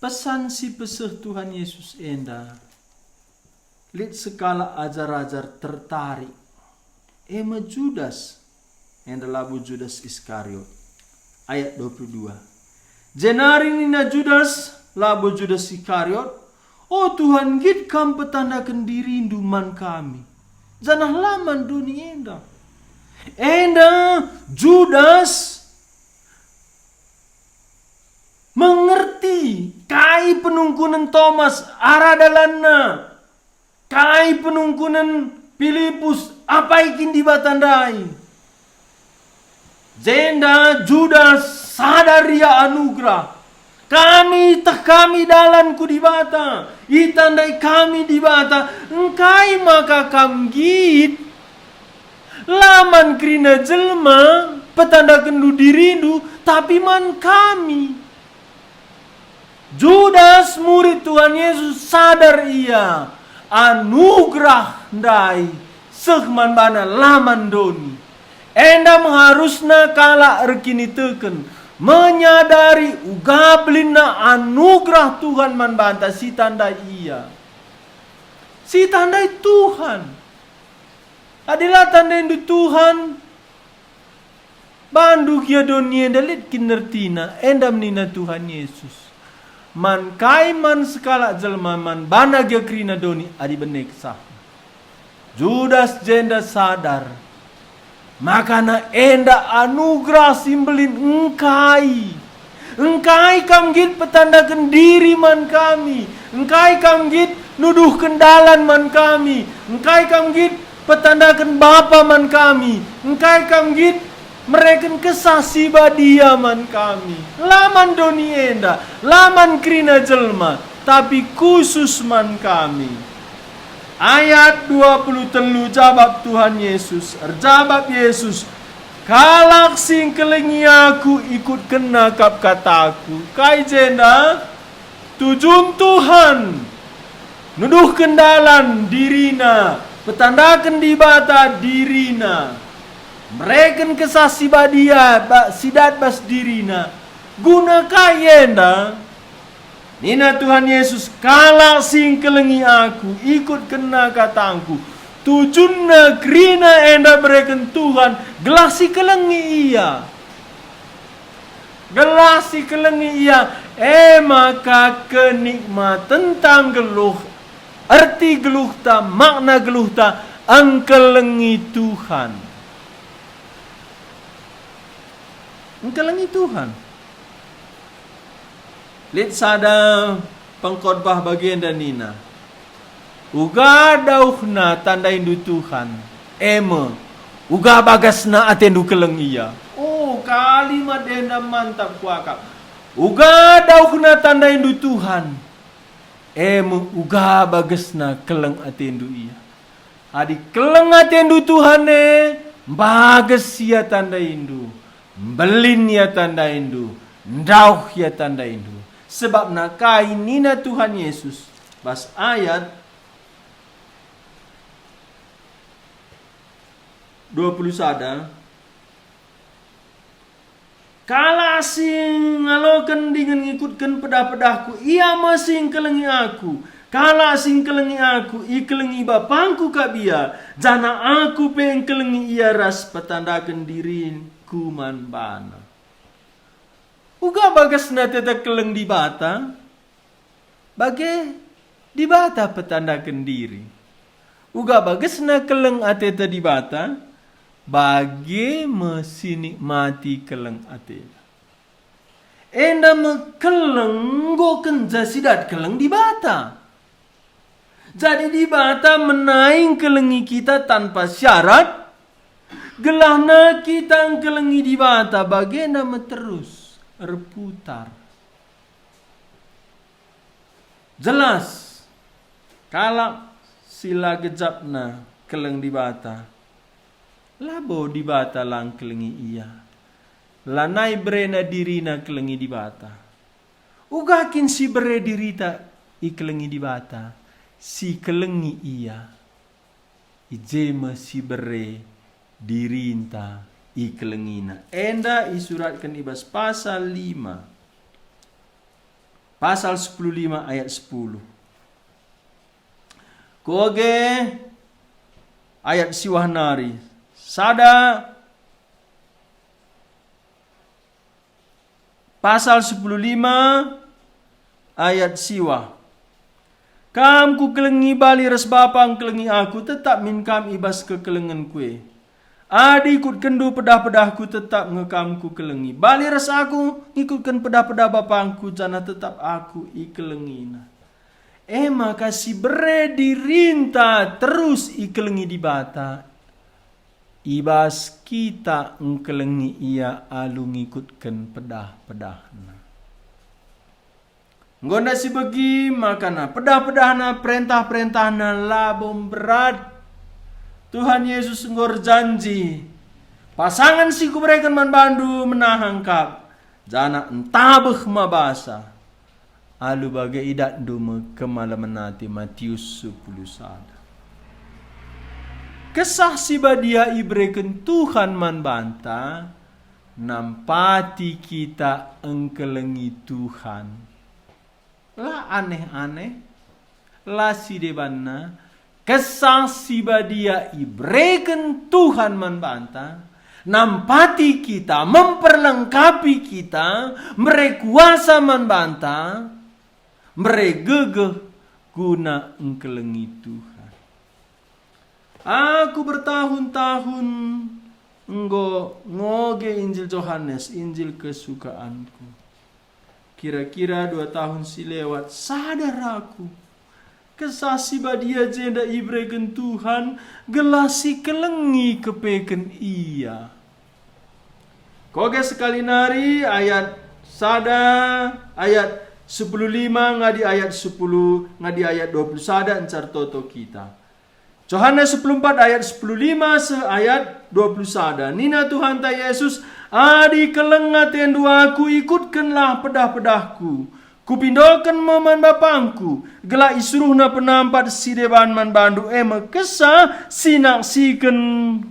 Pesan si peseh Tuhan Yesus enda. Lihat sekala ajar-ajar tertarik. Ema Judas. Yang labu Judas Iskariot. Ayat 22. Jenari nina Judas, labu Judas Iskariot. Oh Tuhan, git kam petandakan diri induman kami. Janah laman dunia enda. Enda Judas mengerti kai penungkunan Thomas aradalanna. Kai penungkunan Filipus apa ikin dibatandai. Jenda Judas sadaria anugerah. Kami dalanku di bata. Itandai kami di bata. Engkai maka kamgit. Laman krina jelma. Petanda kendu dirindu. Tapi man kami. Judas murid Tuhan Yesus sadar ia. Anugerah ndai. Sehman bana laman doni. Endam harusna kala rekini teken. Menyadari ugablina anugerah Tuhan man banta si tandai ia. Si tandai Tuhan. Adalah tandai du Tuhan. Bandu kia dunia dalit kinertina. Endam nina Tuhan Yesus. Man kai man sekala jelma man bana gia krina doni adi benek sah. Judas jenda sadar. Makana enda anugerah simbelin engkai. Engkai kamgit petandakan diri man kami. Engkai kamgit nuduh kendalan man kami. Engkai kamgit petandakan bapa man kami. Engkai kamgit mereken kesasi badia man kami. Laman doni enda. Laman krina jelma. Tapi khusus man kami. Ayat 23 jawab Tuhan Yesus. Jawab Yesus. Kalak sing kelengi aku ikut kena kap kataku. Kai jenda. Tujun Tuhan. Nuduh kendalan dirina. Petandakan di bata dirina. Mereken kesasi badia. Sidat bas dirina. Guna kayenda. Nina Tuhan Yesus kalak sing kelengi aku ikut kena katangku. Tujunna krina enda bereken Tuhan gelasi kelengi ia. Gelasi kelengi ia. Maka kenikmat tentang geluh. Arti geluh ta, makna geluh ta engkelengi Tuhan. Engkelengi Tuhan. Lihat sada pengkhotbah bagian dan nina. Uga dauhna tanda indu Tuhan. Uga bagasna atendu keleng iya. Oh kalimat enda mantap kuakap. Uga dauhna tanda indu Tuhan. Uga bagasna keleng atendu iya. Adi keleng atendu Tuhan bagas ya tanda indu. Belin ya tanda indu. Ndauh ya tanda indu. Sebab nakai nina Tuhan Yesus. Bas ayat 21. Kala sing ngaloken dengan ngikutkan pedah-pedahku. Ia masing kelengi aku. Kala sing kelengi aku. I kelengi bapangku kabia. Jana aku peng kelengi ia ras petandakan diriku man bana. Uga bagas na teta keleng di bata. Bage di bata petandakan diri. Uga bagas na keleng ateta di bata. Bage mesinikmati keleng ateta. Enda mekeleng goken jasidat keleng di bata. Jadi di bata menaing kelengi kita tanpa syarat. Gelahna kita kelengi di bata. Bage nama terus. Berputar. Jelas. Kalau sila gejapna keleng di bata. Labo di bata lang kelengi iya. Lanai brena dirina kelengi di bata. Ugakin si bre dirita i kelengi di bata. Si kelengi iya. Ijema si bre dirinta ikelengina. Enda isuratkan ibas pasal 5. Pasal 15 ayat 10. Koge ayat siwahnari. Sada pasal 15 ayat siwa. Kam ku kelengi bali res bapang kelengi aku, tetap min kam ibas ke kelengan kue. Adi ikut kendu pedah-pedahku, tetap ngekam ku kelengi. Bali res aku ngikutkan pedah-pedah bapangku, jana tetap aku ikelengina. Maka si bere dirinta terus ikelengi di bata. Ibas kita ngkelengi ia alu ngikutkan pedah-pedahna. Nggonda si begi makana pedah-pedahna perintah-perintahna labom berat. Tuhan Yesus ngor janji pasangan si kubrekan man bandu menahangkap jana entabeh mabasa. Alu bagai idat dume kemalamanati Matius 10 sada. Kesah si badia ibreken Tuhan man banta, nampati kita engkelengi Tuhan. Lah aneh-aneh, lah si debanna, kesah si badia ibreken Tuhan man banta, nampati kita, memperlengkapi kita, merekuasa man banta, meregegeh guna engkelengi Tuhan. Aku bertahun-tahun ngoge Injil Yohanes, Injil kesukaanku. Kira-kira 2 tahun si lewat, sadar aku. Kesasi badia jenda ibreken Tuhan, gelasi kelengi kepeken ia. Koge sekali nari ayat sada, ayat 15 ngadi ayat 10, ngadi ayat 20 sada encar toto kita. Yohanes 14 ayat 15 se ayat 20 sada. Nina Tuhan ta Yesus, adi kelengat tendu aku, ikutkanlah pedah-pedahku. Kupindokan moman bapangku, gelak isuruhna penampat si deban man bandu kesah sinaksikan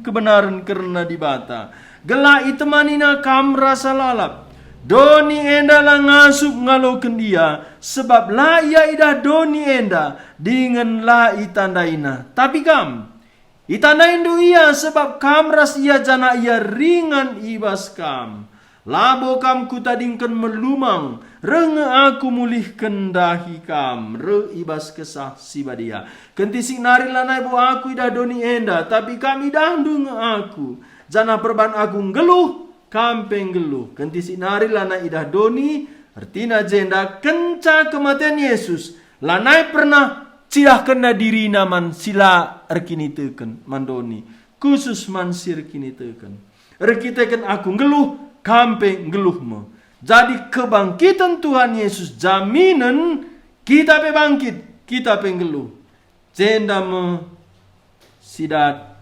kebenaran karena dibata. Gelak itemanina kam rasa lalap. Doni enda lah ngasup ngaloken dia, sebab la ia idah doni enda dengan la itandaina. Tapi kam itandain du ia, sebab kam ras ia jana ia ringan ibas kam. Labo kam kutadingkan melumang, renge aku mulihkan dahi kam, re ibas kesah si badia. Kentisik nari lanai bo aku idah doni enda, tapi kam idah du aku. Jana perban aku ngeluh, kampeng geluh. Kentisi nari lana idah doni, artina jenda kenca kematian Yesus. Lanai pernah cilah kena diri naman sila erkini teken mandoni. Khusus mansir kini teken. Erkiteken aku geluh, kampeng geluh mo. Jadi kebangkitan Tuhan Yesus jaminan kita pe bangkit, kita pe geluh. Jenda mo sidat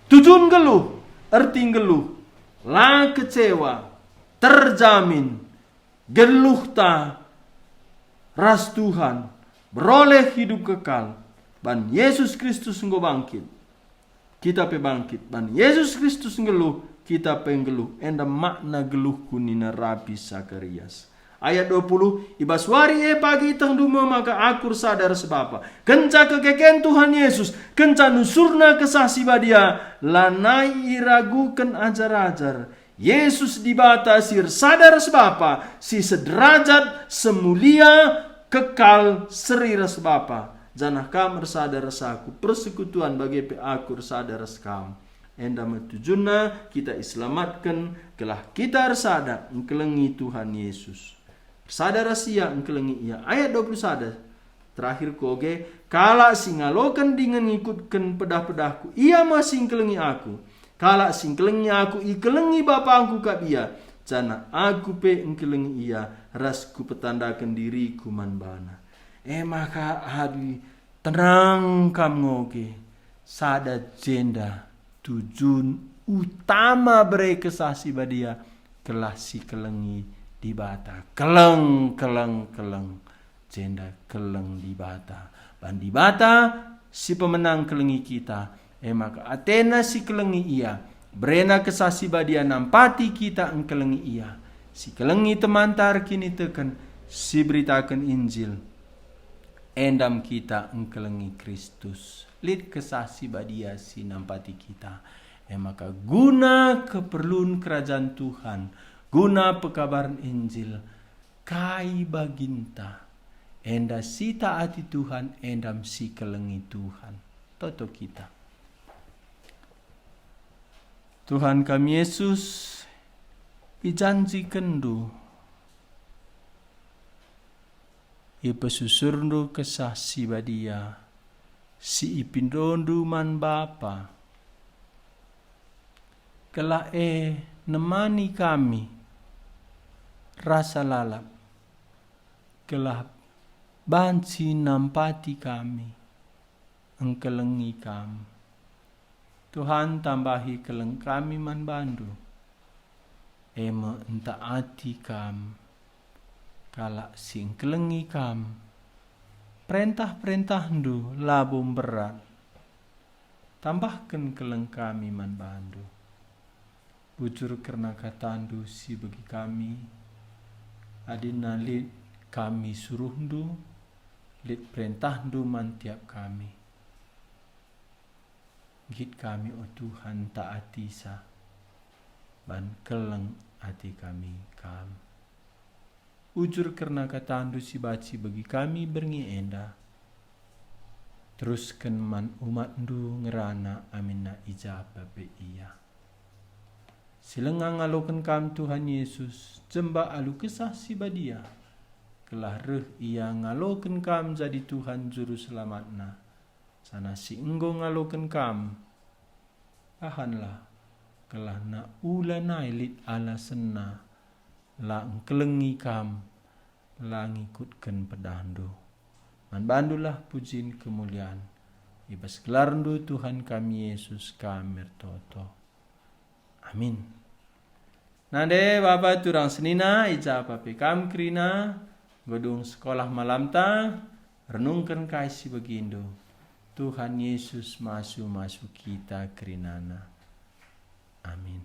tujun geluh, erti geluh. La kecewa, terjamin, geluh ta, ras Tuhan, beroleh hidup kekal, ban Yesus Kristus nggo bangkit, kita pe bangkit, ban Yesus Kristus ngeluh, kita pe ngeluh, enda makna geluh kunina Rabi Sakarias. Ayat 20, ibaswari pagi tang duma maka akur sadar sebapa. Kenca kekeken Tuhan Yesus, kenca nusurna kesasi badia, lanai iragukan ajar-ajar. Yesus dibatasir sadar sebapa, si sederajat, semulia, kekal, serira sebapa. Janah kam sadar saku, persekutuan bagi pe akur sadar sekam. Enda metujuna kita islamatkan, kelah kita sadar engkelengi Tuhan Yesus. Sadar sia engkelengi ia. Ayat 20 sadar. Terakhir koge, kala singalokan dengan ngikutkan pedah-pedahku, ia masih engkelengi aku. Kala singkelengi aku, ikelengi bapangku kap ia. Jana aku pe engkelengi ia, rasku petandakan diriku manbana. Maka hadi tenang kam ngoge. Sada jenda tujuan utama bere kesasi badia, kelah si kelengi di bata, keleng jenda keleng di bata, ban di bata si pemenang kelengi kita. Maka Athena si kelengi ia, berena kesasi badia nampati kita engkelengi ia. Si kelengi temantar kini teken, si beritakan Injil. endam kita engkelengi Kristus. Lid kesasi badia si nampati kita. Maka guna keperluan kerajaan Tuhan, guna pekabaran Injil, kai baginta. Enda si taati Tuhan, endam si kelengi Tuhan. Toto kita. Tuhan kami Yesus, ijanji kendu, ipesusurnu kesah si badia, si ipindondu man Bapa, kelah nemani kami, rasa lalap, kelah banci nampati kami, engkelengi kami. Tuhan tambahi keleng kami man bandu, ema entaati kam, kalak sing kelengi kam, perintah-perintah ndu labum berat, tambahkan keleng kami man bandu, bujur kerna katandu si bagi kami, adina lid kami suruh ndu, lid perintah ndu man tiap kami. Git kami o Tuhan taati sa, ban keleng hati kami kam. Ujur kerna katandu si baci bagi kami berngi enda. Teruskan man umat ndu ngerana amina ijabah be iya. Silengang alokan kam Tuhan Yesus, jemba alu kesah si badia. Kelah reh ia ngalokan kam jadi Tuhan juru selamatna. Sana si enggo ngalokan kam, ahanlah kelah na ula nailit ala sena, la engkelengi kam, la ngikutkan pedandu. Man bandulah pujian kemuliaan, ibas gelarndu Tuhan kami Yesus kami toto. Amin. Nade Bapa turang senina, ija papi kam krina, gedung sekolah malam ta, renungkan kasih begindo. Tuhan Yesus masuk kita kerinana. Amin.